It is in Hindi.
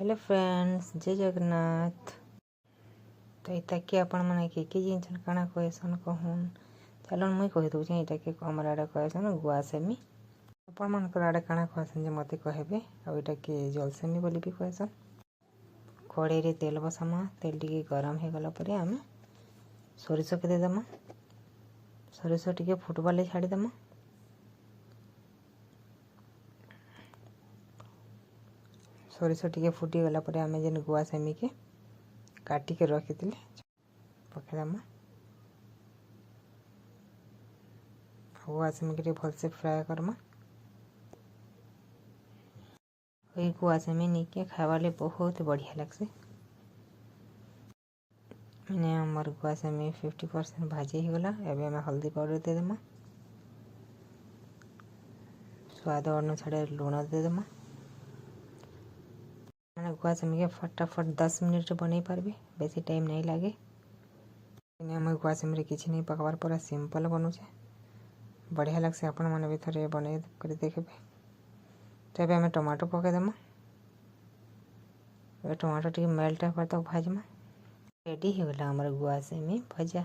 हेलो फ्रेंड्स, जय जगन्नाथ। तो इता कि आपण माने के जिनछन काना कहसन कहून चलन मुई कहि दउछे। इटा के हमर आडे कहसन गुआ सेमी। आपण मानकर आडे काना कहसन जे मते कहबे। आ इटा के जल सेमी बोली भी कहसन। कड़े रे तेल बसामा। तेल टिके गरम हे गला परे आमे सोरिष के दे दमा। सोरिष टिके फुटबाले छाड़ी दमा। सोरिष टिके फुटी गला परे आमे जेन गुआ सेमी के काटी के रखी पकड़मा। गुआ सेमी के भलसे फ्राए करमा। गुआ सेमी निके खावाले बहुत बढ़िया लगसे। मैंने हमार गुआ सेमी 50% भाजी हो गला। एबे हमें हल्दी पाउडर दे देमा। स्वाद अनुसार लूण दे देमा। मैंने गुआ सेमी के फटाफट 10 मिनट बनै पारबे, बेसी टाइम नहीं लागे। हम गुआ सेमी किसी नहीं पकवार पूरा सिंपल बनूचे, बढ़िया लगसे। आपण मैंने भी थोड़े बने कर देखे। तो ये हमें टमाटो पके देमा। टमाटो टी मेल्ट होकर तक भाजमा। रेडी हो गला हमारा गुआ सेमी भजा।